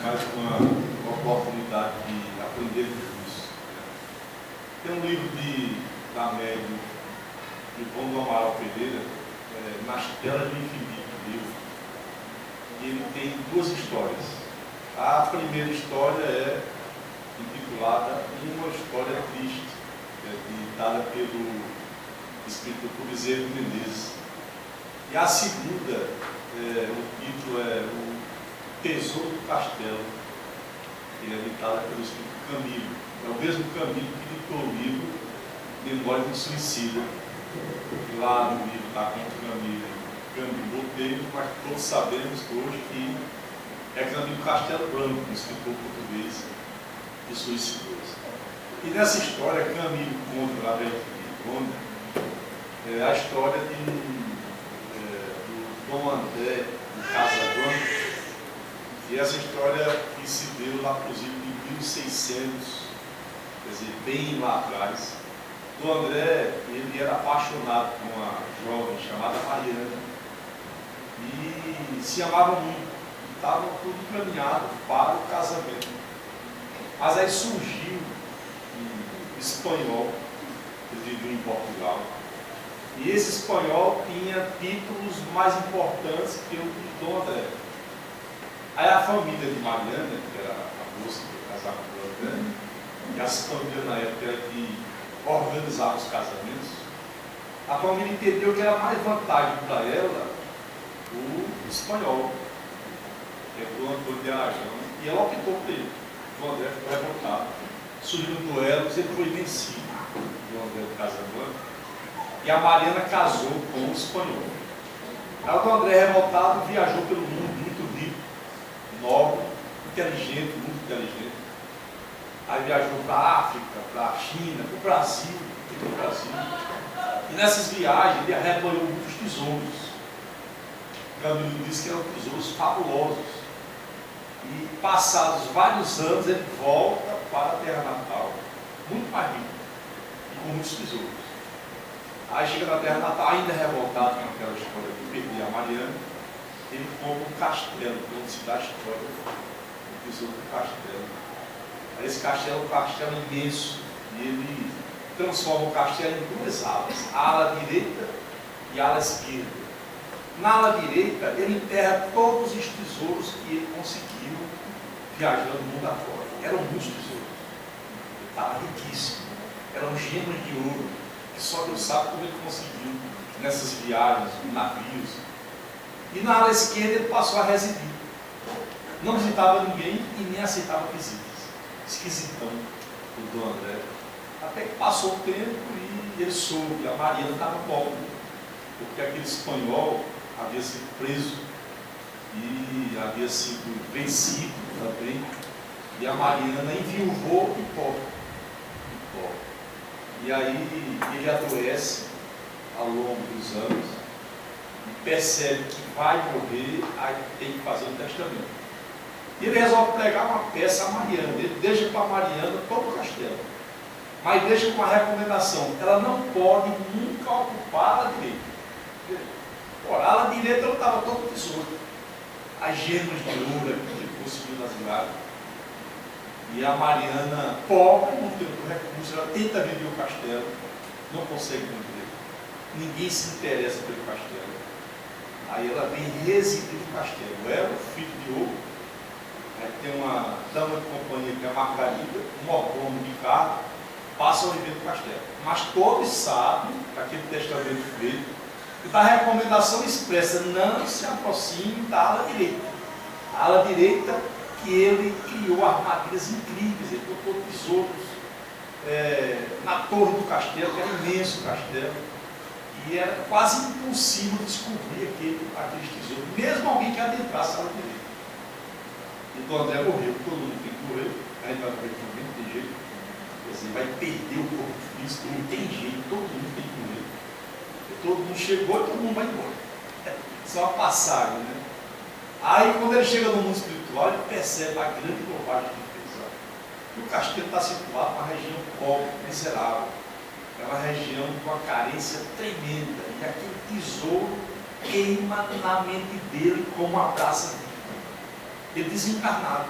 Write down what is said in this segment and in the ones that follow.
mais uma oportunidade de aprender com isso. Tem um livro da Médio, de João do Amaral Pereira, Nas Telas do Infinito, livro, e ele tem duas histórias. A primeira história é intitulada Uma História Triste, ditada pelo escritor Cruzeiro Menezes. E a segunda, o título é O Tesouro do Castelo, que é ditada pelo escritor Camilo. É o mesmo Camilo que ditou o livro Memória do Suicida. Lá no livro está com Camilo Botelho, mas todos sabemos hoje que é Camilo Castelo Branco, um escritor português de suicidou-se. E nessa história, Camilo conta, lá a história do Dom André de Casablanca, e essa história que se deu lá, inclusive, em 1600, quer dizer, bem lá atrás. Dom André, ele era apaixonado por uma jovem chamada Mariana, e se amavam muito, e estavam tudo encaminhado para o casamento. Mas aí surgiu um espanhol, que vivia em Portugal, e esse espanhol tinha títulos mais importantes que o de Dom André. Aí a família de Mariana, que era a moça que casava com o André, e as famílias na época era que organizavam os casamentos, a família entendeu que era mais vantagem para ela o espanhol, que é o Antônio de Aragão, e ela optou por ele. O André ficou revoltado. Surgiram duelos, ele foi vencido, o André de Casablanca, e a Mariana casou com o espanhol. Aí o Dom André, revoltado, viajou pelo mundo, muito rico, nobre, inteligente, muito inteligente. Aí viajou para a África, para a China, para o Brasil, E nessas viagens ele arrebanhou muitos tesouros. Camilo disse que eram tesouros fabulosos. E passados vários anos ele volta para a terra natal, muito mais rico, e com muitos tesouros. Aí chega na terra natal, ainda revoltado com aquela história de perder a Mariana, ele compra um castelo, onde se dá a história do tesouro do castelo. Aí esse castelo é um castelo imenso, e ele transforma o castelo em duas alas, a ala direita e a ala esquerda. Na ala direita, ele enterra todos os tesouros que ele conseguiu viajando o mundo afora. Eram muitos tesouros. Ele estava riquíssimo. Eram gemas de ouro, que só Deus sabe como ele conseguiu nessas viagens, navios. E na ala esquerda ele passou a residir. Não visitava ninguém e nem aceitava visitas. Esquisitão, o Dom André. Até que passou o tempo e ele soube que a Mariana estava morta, porque aquele espanhol havia sido preso e havia sido vencido também, e a Mariana enviuvou em pó. E aí ele adoece ao longo dos anos e percebe que vai morrer, aí tem que fazer um testamento. E ele resolve pregar uma peça a Mariana. Ele deixa para a Mariana todo o castelo, mas deixa com uma recomendação: ela não pode nunca ocupar a ala direita. Ora, a ala direita não estava todo tesouro, as gemas de ouro que ele conseguiu nas viagens. E a Mariana, pobre, não tem outro recurso, ela tenta vender o castelo, não consegue vender. Ninguém se interessa pelo castelo. Aí ela vem residir no castelo. Ela, o filho de ouro. Aí tem uma dama de companhia que é a Margarida, um mordomo de carro, passa a viver no castelo. Mas todos sabem, aquele testamento feito, e da recomendação expressa: não se aproxime da ala direita. A ala direita, que ele criou armadilhas incríveis, ele botou tesouros na torre do castelo, que era imenso o castelo, e era quase impossível descobrir aqueles tesouros, mesmo alguém que adentrasse a ala direita. Então André morreu, todo mundo tem que morrer, aí vai morrer também, não tem jeito. Quer dizer, vai perder o corpo físico, não tem jeito, todo mundo tem que morrer. Todo mundo chegou e todo mundo vai embora. Isso é uma passagem, né? Aí quando ele chega no mundo espiritual, ele percebe a grande bobagem que ele fez. Ó. O castelo está situado numa região pobre, miserável. É uma região com uma carência tremenda. E aquele tesouro queima na mente dele como uma brasa viva. ele desencarnado.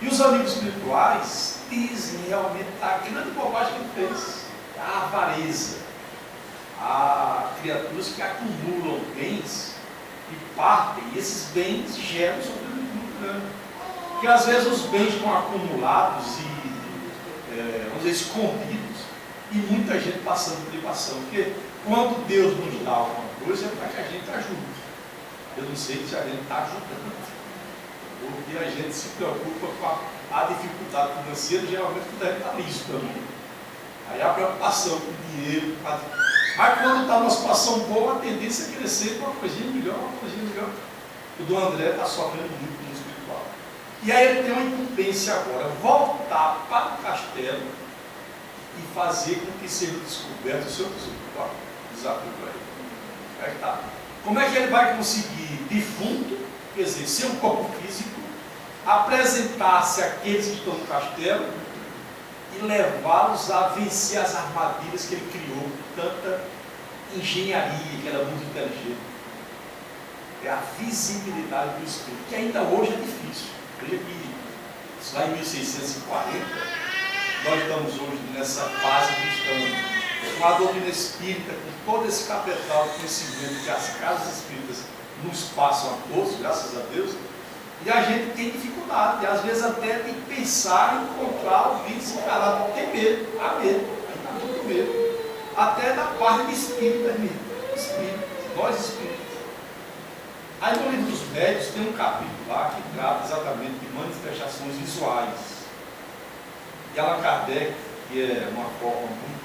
E os amigos espirituais dizem realmente a grande bobagem que ele fez, a avareza. Há criaturas que acumulam bens e partem, e esses bens geram um sofrimento muito grande. Porque às vezes os bens estão acumulados e, vamos dizer, escondidos, e muita gente passando por privação. Porque quando Deus nos dá alguma coisa, é para que a gente ajude. Eu não sei se a gente está ajudando, porque a gente se preocupa com a dificuldade financeira, geralmente deve estar nisso também. Aí a preocupação com o dinheiro, mas quando está numa situação boa, a tendência é crescer com uma coisinha melhor, uma coisinha melhor. O do André está sofrendo muito no espiritual. E aí ele tem uma incumbência agora, voltar para o castelo e fazer com que seja descoberto o seu espiritual. Desafio para ele. Aí está. Como é que ele vai conseguir, defunto, quer dizer, sem um corpo físico, apresentar-se àqueles que estão no castelo e levá-los a vencer as armadilhas que ele criou com tanta engenharia, que era muito inteligente? É a visibilidade do Espírito, que ainda hoje é difícil. Veja que isso lá em 1640, nós estamos hoje nessa fase cristã, com a doutrina espírita, com todo esse capital de conhecimento que as casas espíritas nos passam a todos, graças a Deus, e a gente tem dificuldade, às vezes até tem que pensar em encontrar alguém desencarnado, tem medo, há medo, há muito medo, até da parte de espírita mesmo, nós espíritas. Aí no livro dos médios tem um capítulo lá que trata exatamente de manifestações visuais. E Allan Kardec, que é uma forma muito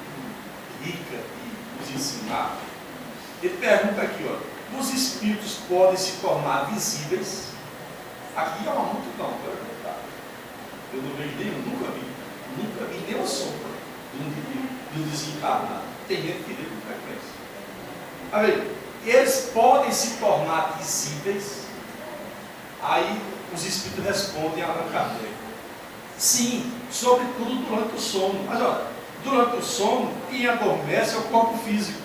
rica de nos ensinar, ele pergunta aqui, ó, os espíritos podem se tornar visíveis? Aqui é uma multidão, eu não vejo nenhum, nunca vi nenhuma sombra de um desencarnado. Tem gente que vê com frequência. Aí, eles podem se tornar visíveis? Aí os espíritos respondem a Allan Kardec: sim, sobretudo durante o sono. Mas olha, durante o sono, quem adormece é o corpo físico.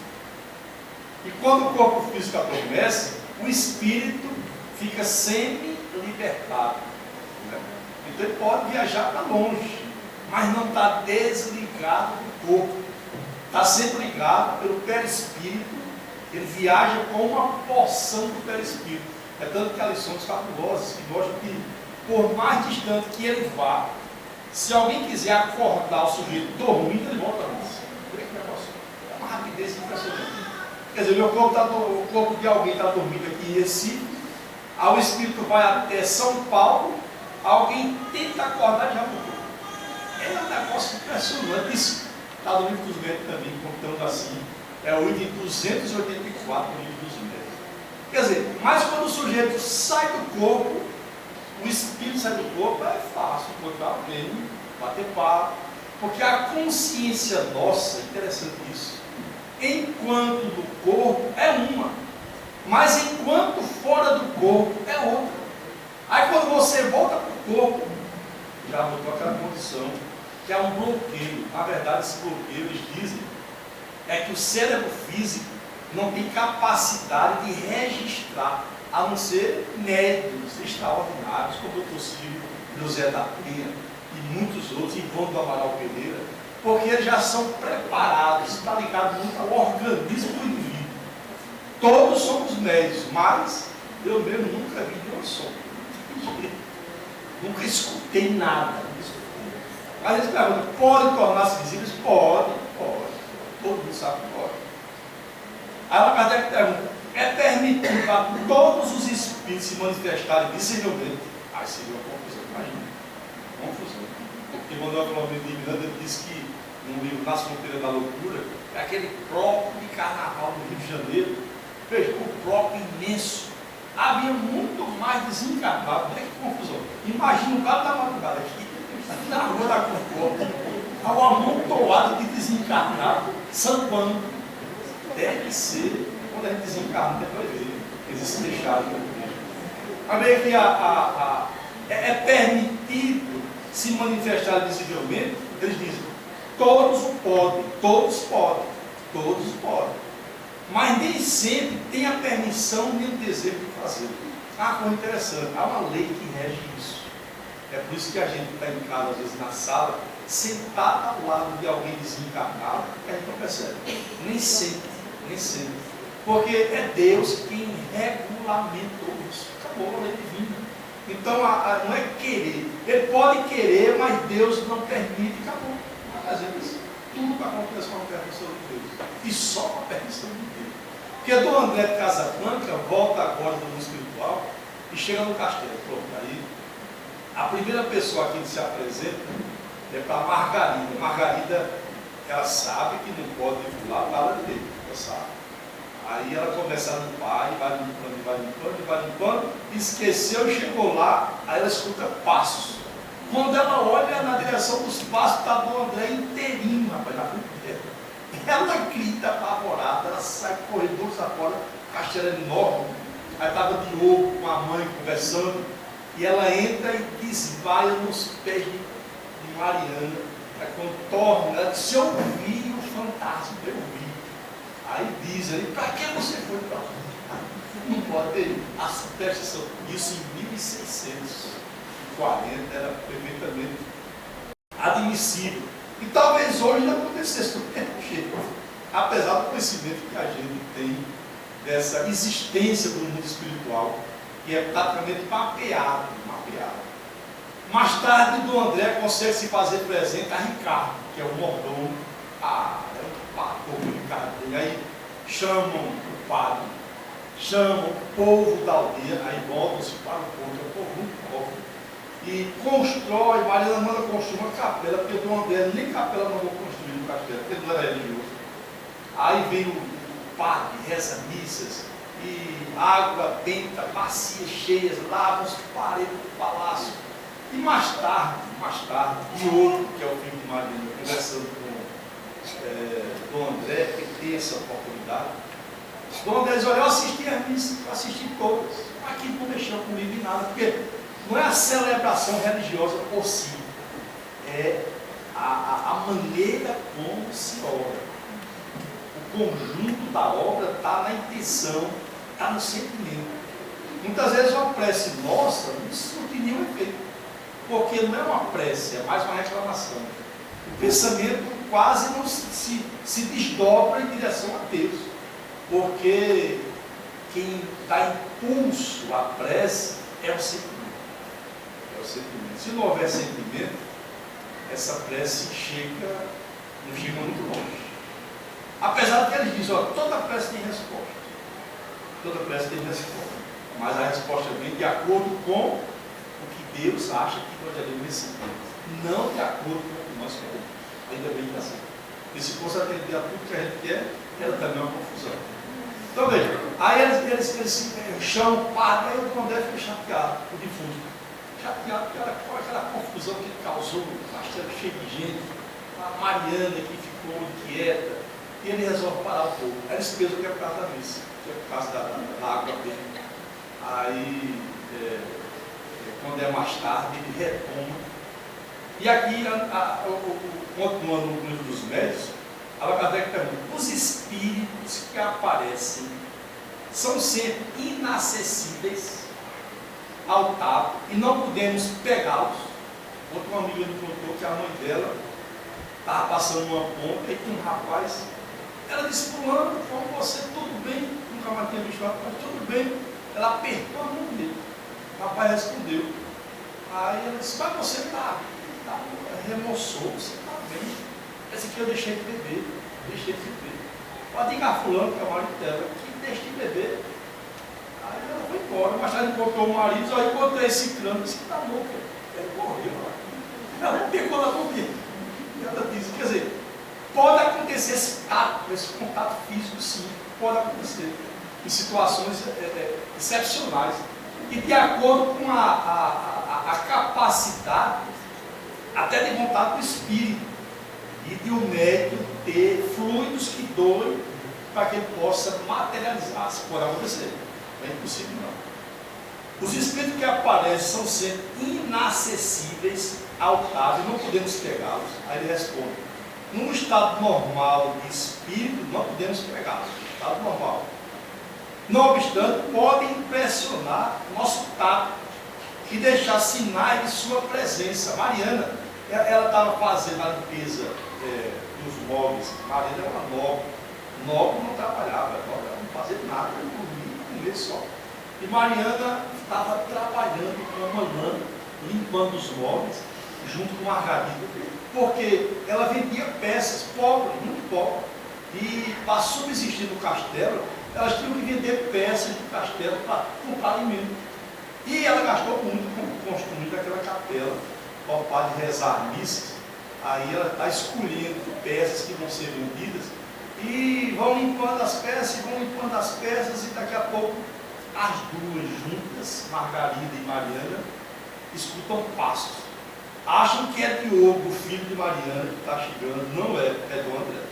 E quando o corpo físico adormece, o espírito fica semi-libertado. Né? Então ele pode viajar para longe, mas não está desligado do corpo. Está sempre ligado pelo perispírito. Ele viaja com uma porção do perispírito. É tanto que há lições fabulosas que mostram que, por mais distante que ele vá, se alguém quiser acordar o sujeito dormindo, ele volta antes. É uma rapidez impressionante. Quer dizer, o corpo de alguém está dormindo aqui em Recife, aí o espírito vai até São Paulo, alguém tenta acordar e já voltou. É um negócio impressionante. Isso está no livro dos médicos também, contando assim. É o item 284 do livro dos médicos. Quer dizer, mas quando o sujeito sai do corpo, o espírito sai do corpo, é fácil encontrar alguém, bater papo, porque a consciência nossa, interessante isso, enquanto no corpo é uma, mas enquanto fora do corpo é outra. Aí quando você volta para o corpo, já voltou aquela condição, que é um bloqueio. Na verdade, esse bloqueio, eles dizem, é que o cérebro físico não tem capacidade de registrar, a não ser médiuns extraordinários, como o Dr. Círio, José da Penha e muitos outros, Ivone do Amaral Pereira, porque eles já são preparados, está ligado muito ao organismo do indivíduo. Todos somos médios, mas eu mesmo nunca vi nenhuma sombra. Nunca escutei nada. Mas eles perguntam, podem tornar-se visíveis? Pode. Todo mundo sabe que pode. Aí Allan Kardec pergunta, é permitido a todos os espíritos se manifestarem visivelmente? Aí seria uma confusão, imagina. Confusão. Porque Manuel Filomeno de Miranda disse que no livro Nas Fronteiras da Loucura, é aquele próprio de carnaval no Rio de Janeiro. Veja, o próprio imenso. Havia muito mais desencarnado. Olha que confusão. Imagina o cara da madrugada aqui na rua da Concórdia, há um amontoado de desencarnado sambando. Deve ser, quando a gente desencarna, depois ver. Eles se deixaram. A ver que é permitido se manifestar visivelmente, eles dizem, todos podem. Mas nem sempre tem a permissão nem o desejo de fazer. Ah, coisa interessante, há uma lei que rege isso. É por isso que a gente está em casa, às vezes na sala, sentado ao lado de alguém desencarnado, que a gente não percebe. Nem sempre, nem sempre. Porque é Deus quem regulamentou isso. Acabou a lei divina. Então não é querer. Ele pode querer, mas Deus não permite, acabou. Às vezes, tudo acontece com a permissão de Deus. E só com a permissão de Deus. Porque Dom André de Casablanca volta agora do mundo espiritual e chega no castelo. Pronto, aí a primeira pessoa aqui que se apresenta é para Margarida. Margarida, ela sabe que não pode pular a bala dele, ela sabe. Aí ela começa a limpar, e vai limpando, esqueceu, chegou lá, aí ela escuta passos. Quando ela olha na direção dos passos, está Dom André inteirinho, rapaz, na frente dela. Ela grita apavorada, ela sai corredores afora, o castelo é enorme. Aí estava Diogo com a mãe conversando, e ela entra e desvaia nos pés de Mariana. Aí quando torna, ela disse: eu vi o fantasma, eu vi. Aí diz ali: para que você foi para lá? Não pode ter a superstição. Isso em 1640 era perfeitamente admissível. E talvez hoje não acontecesse do mesmo jeito, apesar do conhecimento que a gente tem dessa existência do mundo espiritual, que é praticamente mapeado. Mais tarde, Dom André consegue se fazer presente a Ricardo, que é o mordomo. É um pastor Ricardo. E aí chamam o padre, chamam o povo da aldeia, aí voltam-se para o povo, é um povo muito pobre. E constrói, Mariana manda construir uma capela, porque Dom André nem capela mandou construir no castelo, porque não era religioso. Aí vem o padre, reza missas, e água benta, bacias cheias, lava os paredes do palácio. E mais tarde, Diogo, que é o filho de Mariana, conversando com Dom André, que tem essa oportunidade. Dom André diz: olha, eu assisti as missas, eu assisti todas. Aqui não mexeu comigo em nada, porque não é a celebração religiosa por si, é a maneira como se ora. O conjunto da obra está na intenção, está no sentimento. Muitas vezes uma prece nossa não tem nenhum efeito, porque não é uma prece, é mais uma reclamação. O pensamento quase não se desdobra em direção a Deus, porque quem dá impulso à prece é o sentimento. Se não houver sentimento, essa prece não chega muito longe. Apesar de que eles dizem: ó, toda prece tem resposta. Toda prece tem resposta. Mas a resposta vem de acordo com o que Deus acha que nós devemos receber, não de acordo com o que nós queremos. Ainda bem que é assim. Porque se fosse atender a tudo que a gente quer, era também uma confusão. Então veja, aí eles chamam o padre, aí o Dom André fica chateado, o defunto. Chateado com aquela confusão que ele causou, o castelo cheio de gente, a Mariana que ficou inquieta, e ele resolve parar o fogo. Aí eles pensam que é por causa da missa, que é por causa da água dele. Aí, quando é mais tarde, ele retoma. E aqui, continuando no livro dos médios, Allan Kardec pergunta: os espíritos que aparecem são sempre inacessíveis ao tato e não podemos pegá-los? Outra amiga me contou que a mãe dela estava passando uma ponta e tinha um rapaz. Ela disse: fulano, com você tudo bem? Nunca mais tinha visto ela, mas tudo bem. Ela apertou a mão dele. O rapaz respondeu. Aí ela disse: mas você está remoçou, você está bem. Esse aqui eu deixei de beber. Pode ligar fulano, que é o marido dela, que deixe de beber. Aí ela foi embora. Mais tarde encontrou o marido, aí encontrei esse crânio, disse que está louco. Ele morreu lá. Ela pegou na comida. Ela disse: quer dizer, pode acontecer esse contato físico, sim, pode acontecer em situações excepcionais e de acordo com a capacidade até de vontade do espírito e de o médium ter fluidos que doem para que ele possa materializar. Se pode acontecer, não é impossível não. Os espíritos que aparecem são sempre inacessíveis ao tato e não podemos pegá-los. Aí ele responde: num estado normal de espírito não podemos pegá-los, estado normal. Não obstante, podem impressionar nosso tato e deixar sinais de sua presença. Mariana, ela estava fazendo a limpeza dos móveis. Mariana era uma nobre. Nobre não trabalhava, ela não fazia nada, dormia, comer só. E Mariana estava trabalhando com uma lã, limpando os móveis, junto com Margarida, porque ela vendia peças, pobre, muito pobre. E para subsistir no castelo, elas tinham que vender peças do castelo para comprar alimento. E ela gastou muito construindo aquela capela para o padre rezar missas. Aí ela está escolhendo peças que vão ser vendidas e vão limpando as peças, e daqui a pouco as duas juntas, Margarida e Mariana, escutam passos. Acham que é Diogo, o filho de Mariana, que está chegando. Não é, é do André.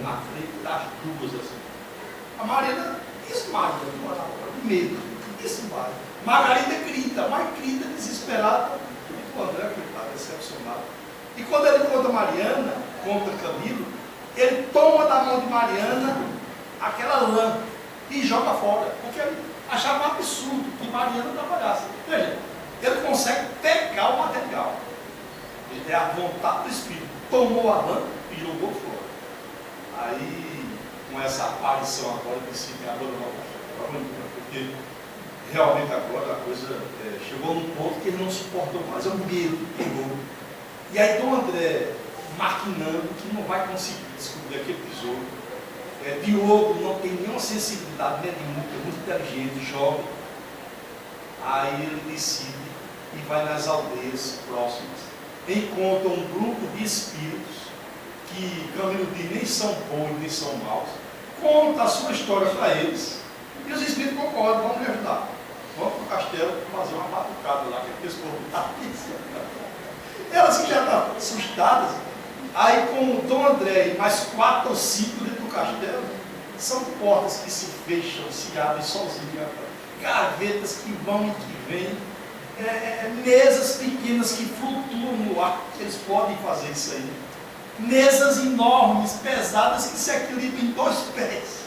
Na frente das duas assim. A Mariana desmaia de medo, desmaia. Margarida grita, mas grita desesperada. E o André, que está decepcionado. E quando ele conta Mariana, conta Camilo, ele toma da mão de Mariana aquela lã e joga fora, porque ele achava um absurdo que Mariana trabalhasse. Veja, ele consegue pegar o material. Ele tem a vontade do Espírito. Tomou a lã e jogou fora. Aí, com essa aparição agora, decide abandonar o castelo, porque realmente agora a coisa chegou num ponto que ele não suportou mais. É um medo, terror. E aí Dom André, maquinando, que não vai conseguir descobrir aquele tesouro. Diogo não tem nenhuma sensibilidade, né, é muito inteligente, jovem. Aí ele decide e vai nas aldeias próximas. Encontra um grupo de espíritos que Camilo diz nem são bons nem são maus. Conta a sua história para eles. E os espíritos concordam, vamos me ajudar. Vamos para o castelo fazer uma batucada lá, que aqueles povos está elas que já estão assustadas. Aí com Dom André e mais 4 ou 5 dentro do castelo, são portas que se fecham, se abrem sozinhas, gavetas que vão e que vêm, mesas pequenas que flutuam no ar, que eles podem fazer isso aí. Mesas enormes, pesadas, que se equilibram em 2 pés.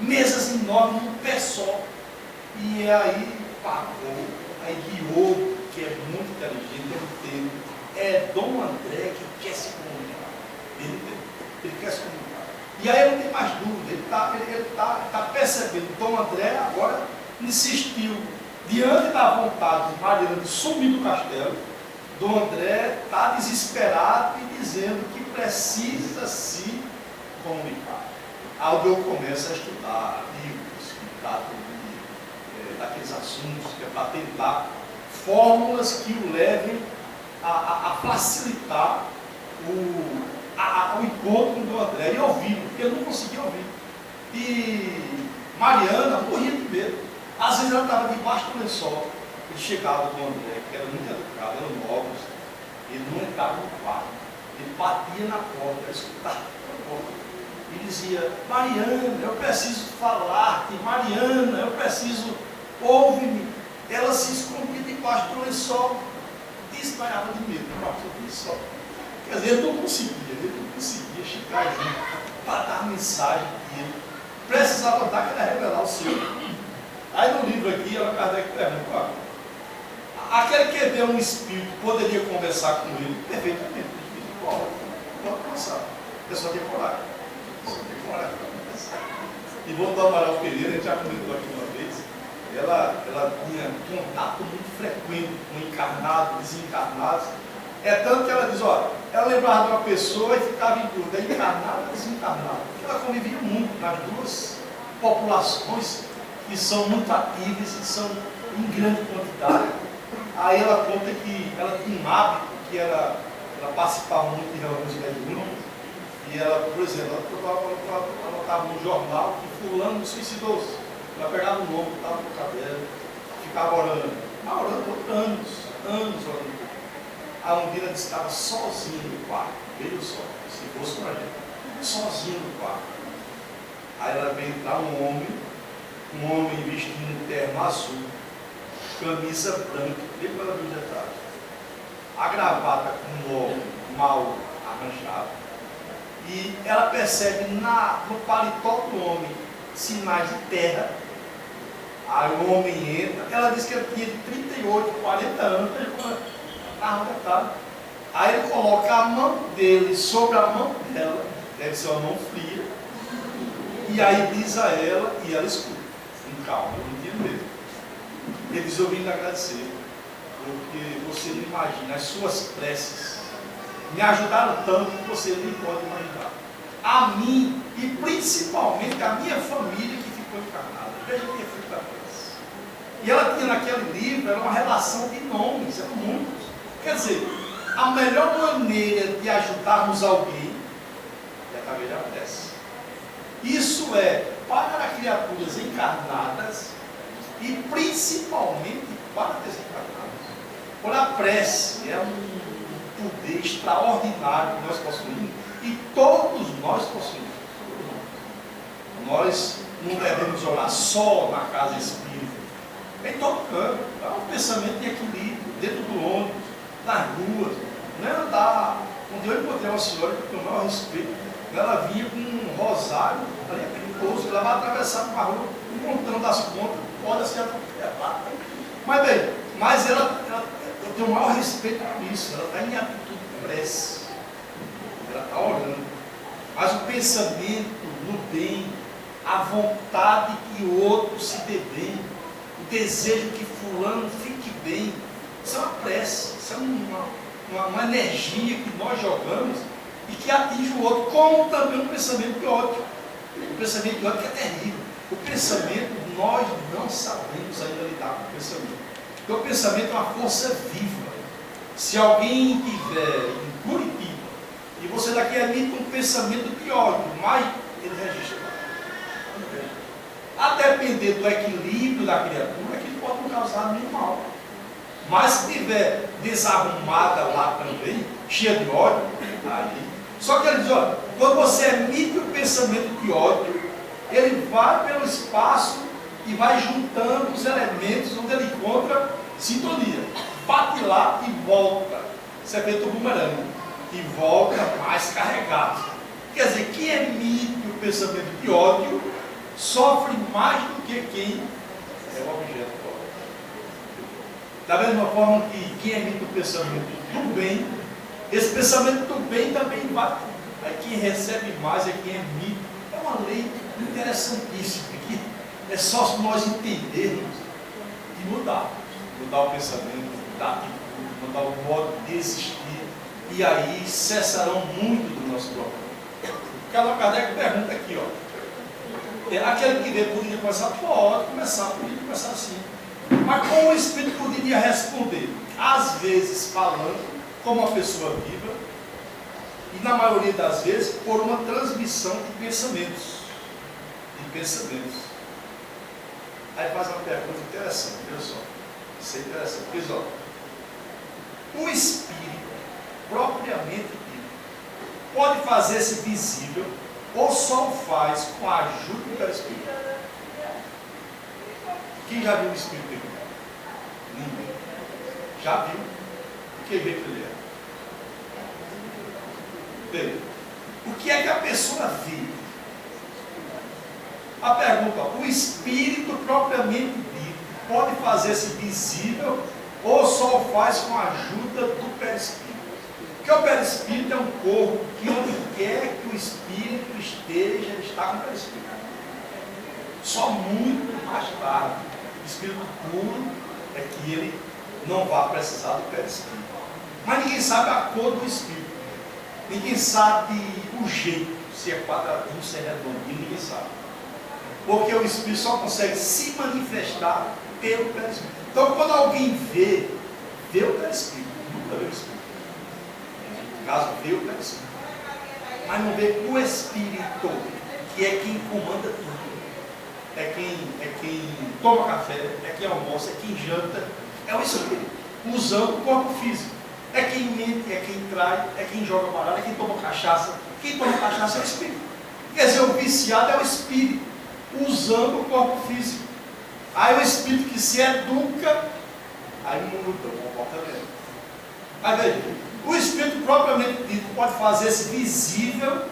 Mesas enormes, num pé só. E aí pagou, aí Diogo, que é muito inteligente, é Dom André que quer se comunicar. Ele quer se comunicar. E aí ele não tem mais dúvida, ele tá percebendo. Dom André agora insistiu, diante da vontade de Mariana de sumir do castelo. Dom André está desesperado e dizendo que precisa se comunicar. Aí o Diogo começa a estudar livros, daqueles assuntos, que é para tentar fórmulas que o levem a facilitar o encontro com o André e ouvir, porque ele não conseguia ouvir. E Mariana morria de medo. Às vezes ela estava debaixo do lençol. Ele chegava com o André, que era muito educado, eram novos, ele não entrava no quarto. Ele batia na porta, escutava a porta. E dizia: Mariana, eu preciso falar-te, Mariana, eu preciso, ouve-me. Ela se escondia debaixo do lençol, desmaiava de medo, debaixo do lençol. Quer dizer, ele não conseguia chegar junto para dar a mensagem que ele precisava dar, que era revelar o seu. Aí no livro aqui, ela Kardec pergunta: aquele que vê um espírito poderia conversar com ele perfeitamente? Pode conversar. A pessoa tem coragem. A pessoa tem coragem para conversar. E voltando ao Amaral Pereira, a gente já comentou aqui uma vez, ela tinha contato muito frequente com encarnados, desencarnados. É tanto que ela diz, ela lembrava de uma pessoa e ficava em dúvida, encarnada ou desencarnada. Ela convivia muito nas duas populações que são muito ativas e são em grande quantidade. Aí ela conta que ela tinha um hábito, que ela participava muito de reuniões mediúnicas, e ela, por exemplo, ela anotava no jornal que fulano suicidou-se. Ela pegava o nome, estava no caderno, ficava orando por anos orando. A Undina estava sozinha no quarto, veio só, se fosse para a gente, sozinha no quarto. Aí ela veio entrar um homem vestindo terno azul, camisa branca, bem para ver o detalhe, a gravata com um ovo mal arranjado, e ela percebe no paletó do homem sinais de terra Aí o homem entra, ela disse que ele tinha de 38, 40 anos, aí ele coloca a mão dele sobre a mão dela, deve ser uma mão fria, e aí diz a ela, e ela escuta, com calma, eu não tinha medo. Ele diz: eu vim lhe agradecer, porque você não imagina, as suas preces me ajudaram tanto que você nem pode imaginar. A mim, e principalmente a minha família que ficou encarnada. Veja que efeito da prece. E ela tinha naquele livro, era uma relação de nomes, eram muitos. Quer dizer, a melhor maneira de ajudarmos alguém é através da prece. Isso é para criaturas encarnadas e principalmente para desencarnados. Por a prece é um poder extraordinário que nós possuímos e todos nós possuímos. Nós não devemos orar só na casa espírita, em todo canto. É um pensamento em equilíbrio, dentro do ônibus, nas ruas. Não é andar. Quando eu encontrei uma senhora que eu tenho o maior respeito, ela vinha com um rosário, ali é perigoso, ela vai atravessar uma rua, encontrando as contas, pode ser atropelada. Mas bem, eu tenho o maior respeito por isso, ela está em atitude de prece, ela está orando. Mas o pensamento no bem, a vontade que o outro se dê bem, o desejo que fulano fique bem, isso é uma prece, isso é uma energia que nós jogamos e que atinge o outro, como também um pensamento de ódio. O pensamento de ódio que é terrível. O pensamento, nós não sabemos ainda lidar com o pensamento. Porque o pensamento é uma força viva. Se alguém estiver em Curitiba e você daqui emite um pensamento de ódio, mas ele registra. A depender do equilíbrio da criatura, aquilo pode não causar nenhum mal. Mas se estiver desarrumada lá também, cheia de ódio, aí. Só que ele diz: olha, quando você emite o pensamento de ódio, ele vai pelo espaço e vai juntando os elementos onde ele encontra sintonia. Bate lá e volta. Isso é feito bumerangue. E volta mais carregado. Quer dizer, quem emite o pensamento de ódio sofre mais do que quem é o objeto do ódio. Da mesma forma que quem emite o pensamento do bem, esse pensamento do bem também vai. Aí quem recebe mais é quem emite. É uma lei interessantíssima, que é só nós entendermos e mudar. Mudar o pensamento, mudar a atitude, mudar o modo de existir. E aí cessarão muito do nosso problema. Allan Kardec pergunta aqui, ó. Aquele que vê poderia começar, pode começar, poderia começar assim. Mas como o Espírito poderia responder? Às vezes falando como uma pessoa viva, e na maioria das vezes por uma transmissão de pensamentos. Aí faz uma pergunta interessante, olha só. Isso é interessante. Pois, ó, o Espírito, propriamente dito, pode fazer-se visível ou só o faz com a ajuda do Espírito? Quem já viu o Espírito aqui? Ninguém. Já viu? Que jeito ele é? Bem, o que é que a pessoa vê? A pergunta: o Espírito propriamente dito pode fazer-se visível ou só o faz com a ajuda do perispírito? Porque o perispírito é um corpo que onde quer que o Espírito esteja, ele está com o perispírito. Só muito mais tarde, o Espírito puro é que ele não vai precisar do perispírito. Mas ninguém sabe a cor do Espírito. Ninguém sabe o jeito, se é quadradinho, se é redondinho, ninguém sabe. Porque o Espírito só consegue se manifestar pelo perispírito. Então, quando alguém vê o perispírito, nunca vê o Espírito. No caso, vê o perispírito. Mas não vê o Espírito, que é quem comanda tudo. É quem toma café, é quem almoça, é quem janta. É o Espírito, usando o corpo físico. É quem mente, é quem trai, é quem joga baralho, é quem toma cachaça. Quem toma cachaça é o Espírito. Quer dizer, o viciado é o Espírito, usando o corpo físico. Aí o Espírito que se educa, aí muda o comportamento. Aí veja, o Espírito propriamente dito pode fazer-se visível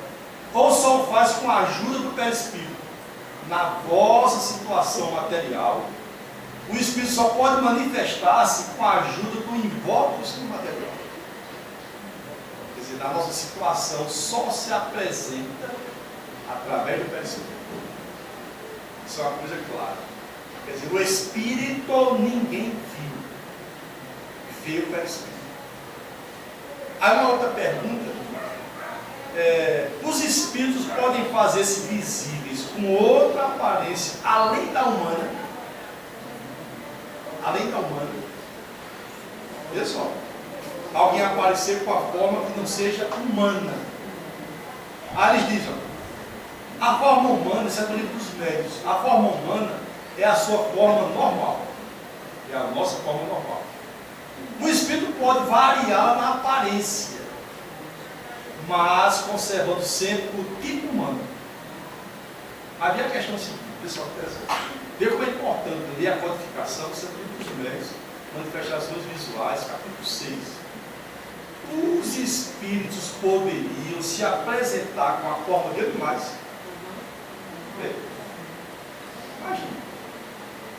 ou só o faz com a ajuda do perispírito. Na vossa situação material, o Espírito só pode manifestar-se com a ajuda do invólucro material. Quer dizer, na nossa situação, só se apresenta através do perispírito. Isso é uma coisa clara. Quer dizer, o Espírito ninguém viu. Veio o perispírito. Aí uma outra pergunta. Os Espíritos podem fazer-se visíveis com outra aparência, além da humana? Além da humana. Olha só. Alguém aparecer com a forma que não seja humana. Aí eles dizem, a forma humana, isso é do livro dos médios, a forma humana é a sua forma normal. É a nossa forma normal. O Espírito pode variar na aparência, mas conservando sempre o tipo humano. Havia a questão seguinte, pessoal, vê como é importante ler a codificação, isso é do livro dos médios, manifestações visuais, capítulo 6. Os Espíritos poderiam se apresentar com a forma de animais. Imagina.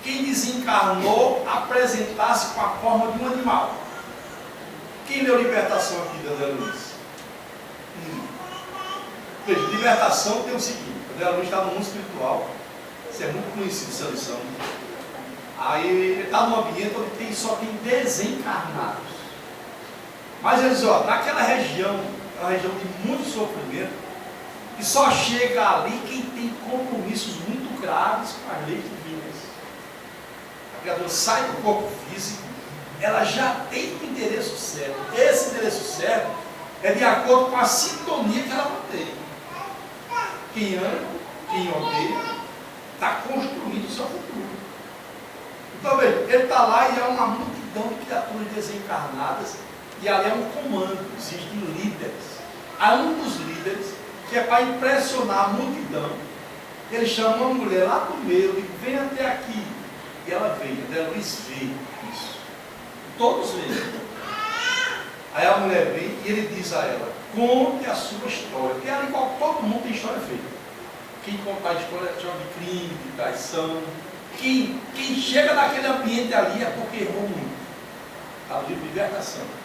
Quem desencarnou apresentar-se com a forma de um animal. Quem leu Libertação aqui, André Luiz? Veja, Libertação tem o seguinte: André Luiz está no mundo espiritual, isso é muito conhecido, essa lição. Aí ele está num ambiente onde só tem desencarnados. Mas ele diz, ó, naquela região, é uma região de muito sofrimento, e só chega ali quem tem compromissos muito graves com as leis divinas. A criatura sai do corpo físico, ela já tem o endereço certo. Esse endereço certo é de acordo com a sintonia que ela mantém. Quem ama, quem odeia, está construindo o seu futuro. Então veja, ele está lá e é uma multidão de criaturas desencarnadas, e ali é um comando, existem líderes. Há um dos líderes que é para impressionar a multidão. Ele chama uma mulher lá do meio e vem até aqui. E ela veio, André Luiz vê isso. Todos veem. Aí a mulher vem e ele diz a ela, conte a sua história. Porque ali todo mundo tem história feita. Quem conta a história chama de crime, de traição. Quem chega naquele ambiente ali é porque errou muito. Está no livro de Libertação.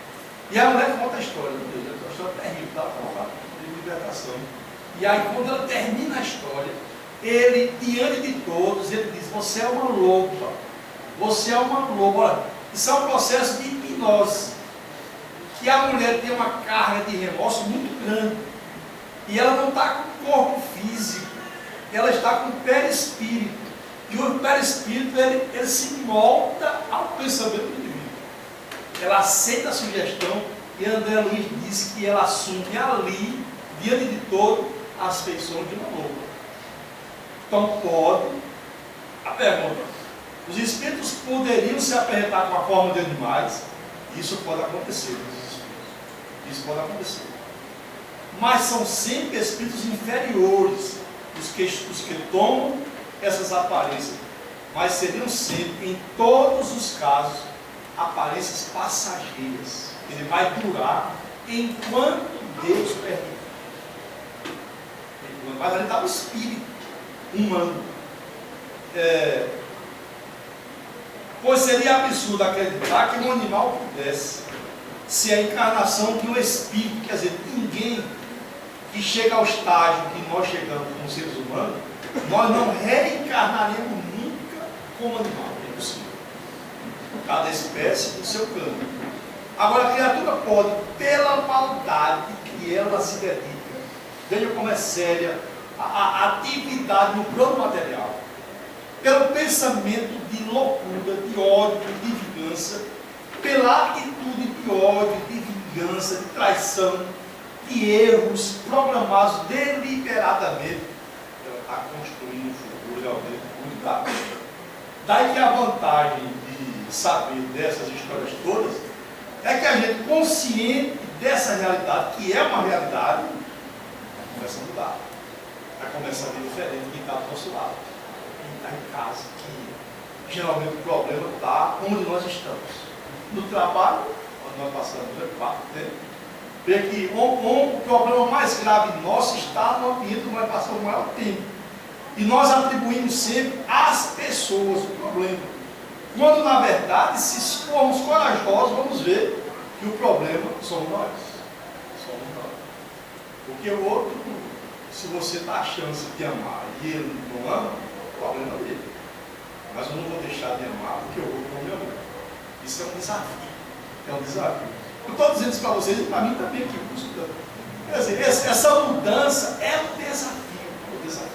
E a mulher conta a história, meu Deus, é uma história terrível, tá? De libertação. E aí, quando ela termina a história, ele, diante de todos, ele diz, você é uma loba. Você é uma loba. Olha, isso é um processo de hipnose. Que a mulher tem uma carga de remorso muito grande. E ela não está com o corpo físico. Ela está com o perispírito. E o perispírito, ele se molda ao pensamento do indivíduo. Ela aceita a sugestão e André Luiz disse que ela assume ali, diante de todo, as feições de uma loba. Então pode, a pergunta, os espíritos poderiam se apresentar com a forma de animais? Isso pode acontecer nos espíritos. Isso pode acontecer. Mas são sempre espíritos inferiores os que tomam essas aparências. Mas seriam sempre, em todos os casos, aparências passageiras. Ele vai durar enquanto Deus permite. Mas ali está o espírito humano. Pois seria absurdo acreditar que um animal pudesse ser a encarnação de um espírito. Quer dizer, ninguém que chega ao estágio que nós chegamos como seres humanos, nós não reencarnaremos nunca como animal. É impossível. Cada espécie do seu campo. Agora a criatura pode, pela maldade que ela se dedica, veja como é séria a atividade no plano material, pelo pensamento de loucura, de ódio, de vingança, pela atitude de ódio, de vingança, de traição, de erros programados deliberadamente, ela está construindo um futuro realmente muito grave. Daí que a vantagem de saber dessas histórias todas é que a gente, consciente dessa realidade, que é uma realidade, começa a mudar, vai começar a ver diferente quem está do nosso lado, quem está em casa, que geralmente o problema está onde nós estamos. No trabalho, onde nós passamos parte do tempo, vê que o problema mais grave nosso está no ambiente onde nós passamos o maior tempo. E nós atribuímos sempre às pessoas o problema. Quando, na verdade, se formos corajosos, vamos ver que o problema somos nós. Somos nós. Porque o outro, se você dá a chance de amar e ele não ama, o problema é dele. Mas eu não vou deixar de amar porque o outro não me ama. Isso é um desafio. É um desafio. Eu estou dizendo isso para vocês e para mim também aqui. Quer dizer, essa mudança é um desafio. É um desafio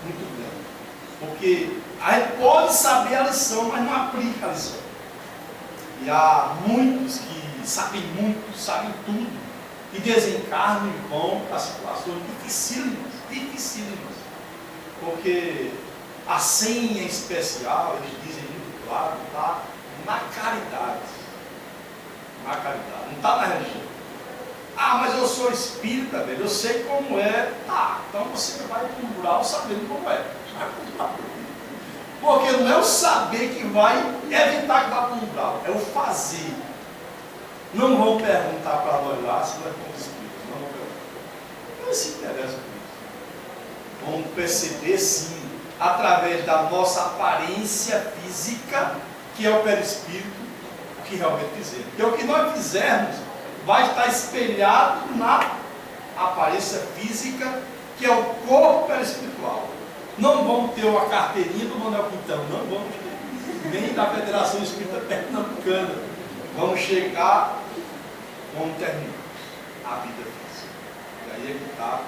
muito grande. Porque a gente pode saber a lição, mas não aplica a lição. E há muitos que sabem muito, sabem tudo, e desencarnam e vão para situações dificílimas, dificílimas. Porque a senha especial, eles dizem muito claro, está na caridade. Na caridade, não está na religião. Ah, mas eu sou espírita, velho, eu sei como é. Tá, então você vai para um mural sabendo como é. Porque não é o saber que vai evitar que vá para um mural, é o fazer. Não vão perguntar para nós lá se nós somos espíritas, não vão perguntar. Não se interessa por isso. Vão perceber sim, através da nossa aparência física, que é o perispírito, o que realmente fizemos. Porque o que nós fizermos vai estar espelhado na aparência física, que é o corpo perispiritual. Não vamos ter uma carteirinha do Manuel Quintão, não vamos ter, nem da Federação Espírita Pernambucana. Vamos chegar, vamos terminar a vida física. E aí é que está,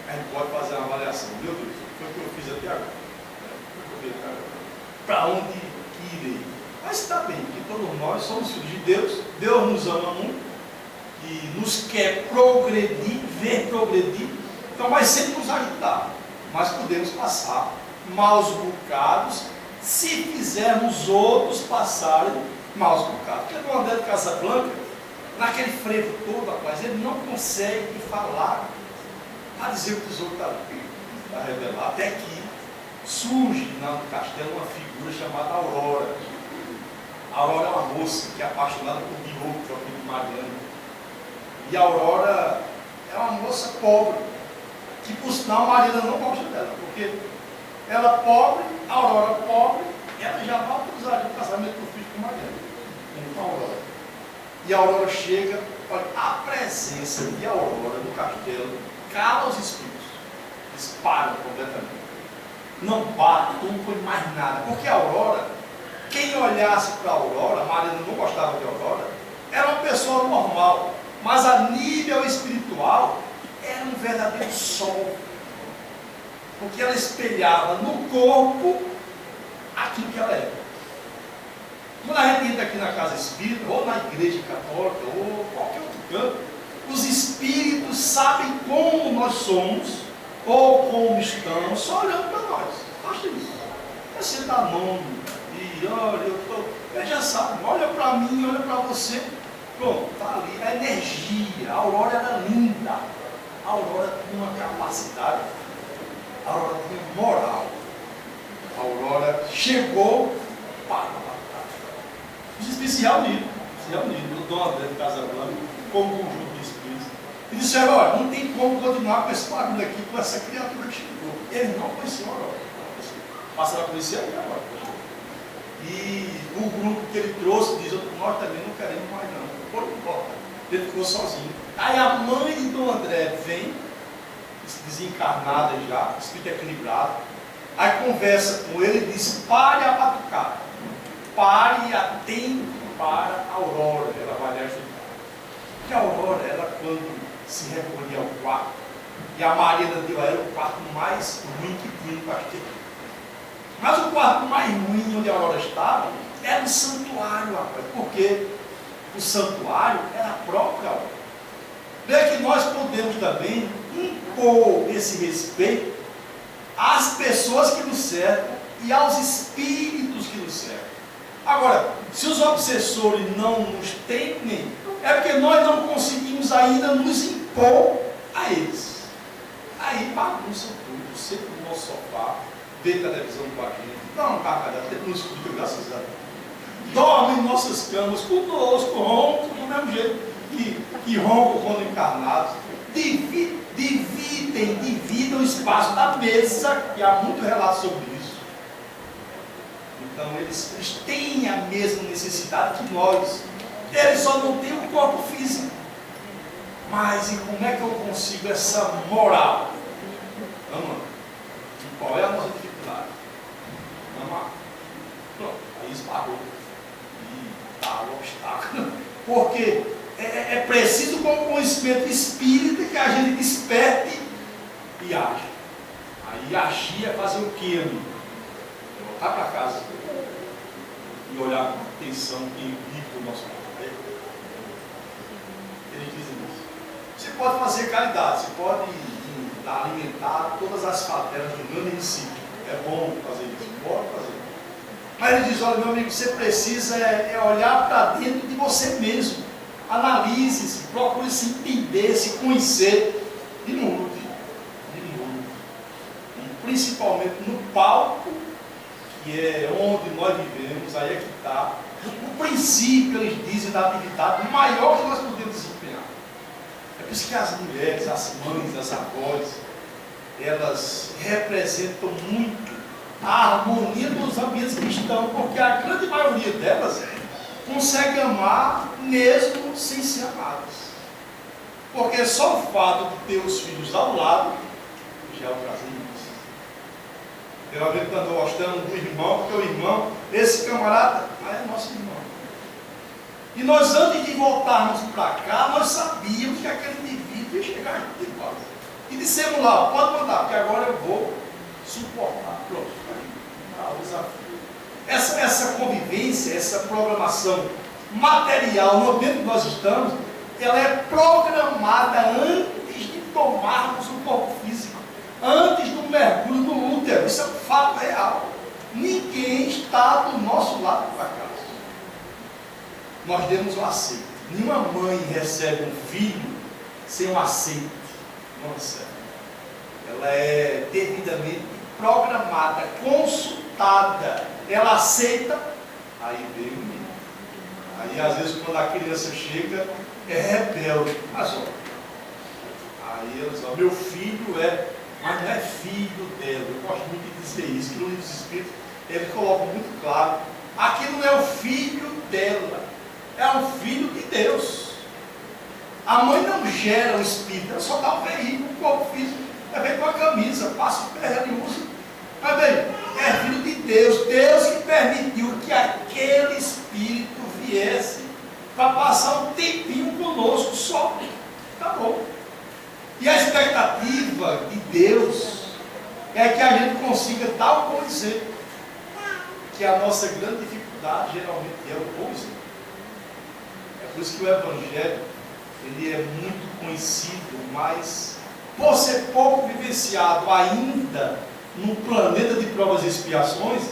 a gente pode fazer uma avaliação. Meu Deus, foi o que eu fiz até agora. Para onde que irei? Mas está bem, porque todos nós somos filhos de Deus, Deus nos ama muito e nos quer progredir, ver progredir, então vai sempre nos ajudar. Mas podemos passar maus bocados se fizermos outros passarem maus bocados. Porque o André de Casablanca, naquele frevo todo, rapaz, ele não consegue falar para dizer o que os outros estão para revelar. Até que surge no castelo uma figura chamada Aurora. A Aurora é uma moça que é apaixonada por Diogo, que é o filho de Mariana. E a Aurora é uma moça pobre, que por sinal a Mariana não gosta dela, porque ela pobre, a Aurora pobre, ela já vai usar o casamento do filho com Mariana, com a Aurora. E a Aurora chega, olha, a presença de Aurora no castelo cala os espíritos, eles param completamente, não batem, não põe mais nada, porque a Aurora, quem olhasse para a Aurora, a Mariana não gostava de Aurora, era uma pessoa normal, mas a nível espiritual, era um verdadeiro sol, porque ela espelhava no corpo aquilo que ela era. Quando a gente entra aqui na casa espírita, ou na igreja católica, ou qualquer outro canto, os espíritos sabem como nós somos, ou como estamos, só olhando para nós. Basta isso. Você dá nome, e olha, ele já sabe, olha para mim, olha para você, pronto, está ali, a energia, a Aurora era linda. A Aurora tinha uma capacidade, a Aurora tinha moral. A Aurora chegou para matar. Espírito se reuniram, o Dom André de Casablanca, com um conjunto de espíritos, e disseram: olha, não tem como continuar com esse barulho aqui, com essa criatura que chegou. Eles não conheciam a Aurora, passaram a conhecer a Aurora. E o grupo que ele trouxe diz: nós também não queremos mais não, por importa. Ele ficou sozinho. Aí a mãe de Dom André vem, desencarnada já, espírito equilibrado. Aí conversa com ele e diz: pare a batucar, pare atento para a Aurora. Ela vai lhe ajudar. Porque a Aurora, ela quando se recolhia ao quarto, e a Mariana deu a ela o quarto mais ruim que tinha no castelo. Mas o quarto mais ruim onde a Aurora estava era um santuário, rapaz, porque o santuário era a própria Aurora. Vê que nós podemos também impor esse respeito às pessoas que nos cercam e aos espíritos que nos cercam. Agora, se os obsessores não nos temem, é porque nós não conseguimos ainda nos impor a eles. Aí bagunça tudo, sempre no nosso sofá, vê televisão com a gente, dá uma carcada, até nos escuta, graças a Deus. Dorme em nossas camas conosco, ronco do mesmo jeito que roncam quando encarnados. Dividem o espaço da mesa, e há muito relato sobre isso. Então eles têm a mesma necessidade que nós. Eles só não têm o corpo físico. Mas e como é que eu consigo essa moral? Ama. E qual é a nossa dificuldade? Amar. Pronto, aí esbarrou. E está o obstáculo. Porque é preciso com o conhecimento espírita que a gente desperte e age. Aí agir é fazer o quê, amigo? É voltar para casa e olhar com atenção quem vive o nosso lado. Eles dizem isso. Você pode fazer caridade, você pode alimentar todas as favelas do grande município. É bom fazer isso, pode fazer. Mas ele diz, olha meu amigo, você precisa olhar para dentro de você mesmo. Analise-se, procure se entender, se conhecer e mude. E principalmente no palco, que é onde nós vivemos, aí é que está o princípio, eles dizem, da atividade maior que nós podemos desempenhar. É por isso que as mulheres, as mães, as avós, elas representam muito a harmonia dos ambientes cristãos, porque a grande maioria delas consegue amar mesmo sem ser amadas. Porque só o fato de ter os filhos ao lado já é o prazer imenso. Eu vi que andou gostando do irmão, porque o irmão, esse camarada, é nosso irmão. E nós, antes de voltarmos para cá, nós sabíamos que aquele indivíduo ia chegar de volta. E dissemos lá, pode mandar, porque agora eu vou suportar. Pronto, está o desafio. Essa convivência, essa programação material no ambiente que nós estamos, ela é programada antes de tomarmos o corpo físico, antes do mergulho no útero. Isso é um fato real. Ninguém está do nosso lado por acaso. Nós demos o aceite. Nenhuma mãe recebe um filho sem um aceite. Não recebe. Ela é devidamente programada, consultada. Ela aceita, aí vem o menino. Aí às vezes quando a criança chega, é rebelde. Mas ó, aí eles falam, meu filho mas não é filho dela. Eu gosto muito de dizer isso, que no livro dos Espíritos ele coloca muito claro. Aquilo não é o filho dela, é um filho de Deus. A mãe não gera o espírito, ela só dá o veículo, o corpo físico. Ela vem com a camisa, passa o pé, ele usa. Mas bem, é filho de Deus. Deus que permitiu que aquele espírito viesse para passar um tempinho conosco só. Acabou. E a expectativa de Deus é que a gente consiga tal como dizer que a nossa grande dificuldade geralmente é o bom exemplo. É por isso que o Evangelho ele é muito conhecido, mas por ser pouco vivenciado ainda no planeta de provas e expiações,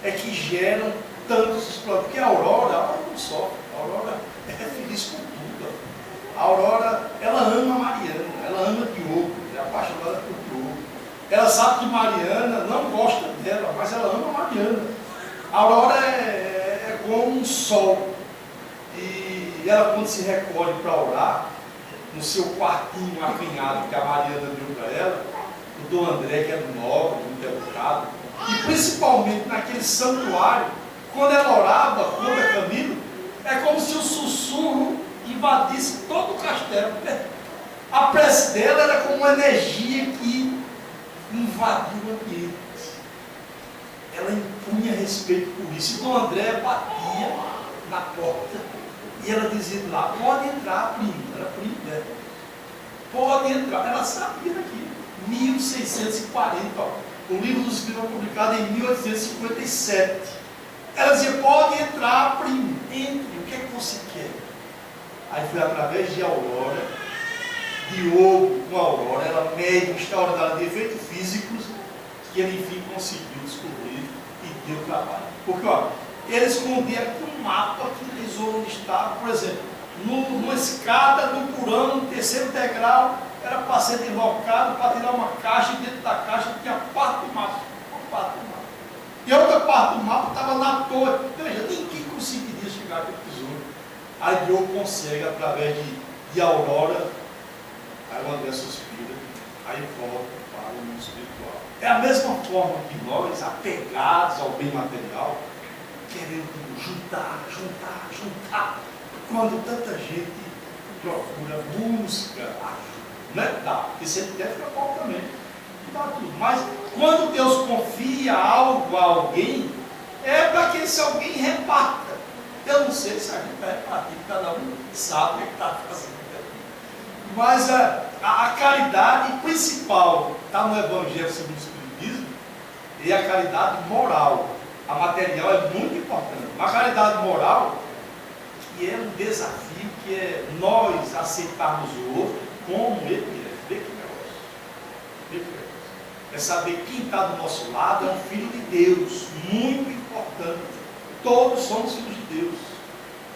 é que geram tantos problemas. Porque a Aurora não sofre, a Aurora é feliz com tudo. A Aurora, ela ama Mariana, ela ama Diogo, é apaixonada por Diogo. Ela sabe que Mariana não gosta dela, mas ela ama Mariana. A Aurora é como um sol. E ela, quando se recolhe para orar, no seu quartinho acanhado que a Mariana deu para ela, o Dom André, que é nobre, muito educado, e principalmente naquele santuário, quando ela orava contra Camilo, é como se o sussurro invadisse todo o castelo. A prece dela era como uma energia que invadiu o ambiente. Ela impunha respeito por isso. E Dom André batia na porta e ela dizia lá, pode entrar, primo. Era primo dela. Pode entrar. Ela sabia daquilo. 1640, ó. O livro dos Espíritos foi publicado em 1857. Ela dizia, pode entrar, primo. Entre, o que é que você quer? Aí foi através de Aurora, Diogo com Aurora, ela médium instaurada de efeitos físicos, que ele enfim conseguiu descobrir e deu trabalho. Porque, ó, ele escondia aqui um mapa que lisou onde estava, por exemplo, numa escada, no porão, no terceiro degrau, era para ser deslocado, para tirar uma caixa, e dentro da caixa tinha parte do mapa, uma parte do mapa. E a outra parte do mapa estava na torre. Veja, ninguém conseguiria chegar com o tesouro. Aí Diogo consegue, através de Aurora, aí o André suspira aí volta para o mundo espiritual. É a mesma forma que nós, apegados ao bem material, querendo juntar, quando tanta gente procura, busca ajuda, né? Dá, porque sempre quer ficar bom também, dá tudo. Mas quando Deus confia algo a alguém, é para que esse alguém reparta. Eu não sei se a gente vai repartir, cada um sabe o que está fazendo. Mas a caridade principal está no Evangelho segundo o Espiritismo, e a caridade moral. A material é muito importante. A caridade moral, que é um desafio, que é nós aceitarmos o outro como ele é. Vê que negócio. Vê que negócio. É saber quem está do nosso lado é um filho de Deus, muito importante. Todos somos filhos de Deus.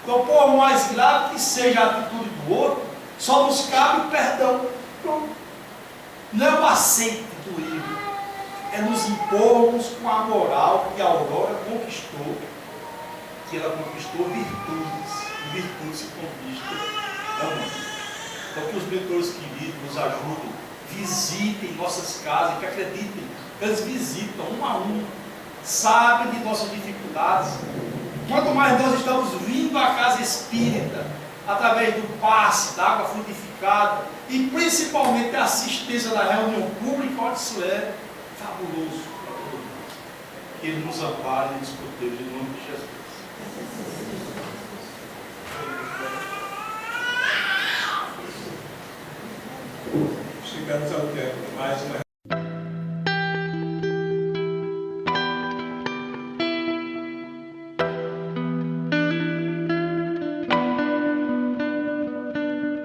Então, por mais grave que seja a atitude do outro, só nos cabe o perdão. Pronto. Não é o aceite do erro, é nos impormos com a moral que a Aurora conquistou, que ela conquistou virtudes, e virtude se conquista amando. Então, que os mentores queridos nos ajudem, visitem nossas casas, que acreditem, eles visitam um a um, sabem de nossas dificuldades. Quanto mais nós estamos vindo à casa espírita, através do passe, da água frutificada, e principalmente a assistência da reunião pública, onde isso é fabuloso para todo mundo. Que Ele nos ampare e nos proteja em nome de Jesus. Chegamos ao tempo, mais uma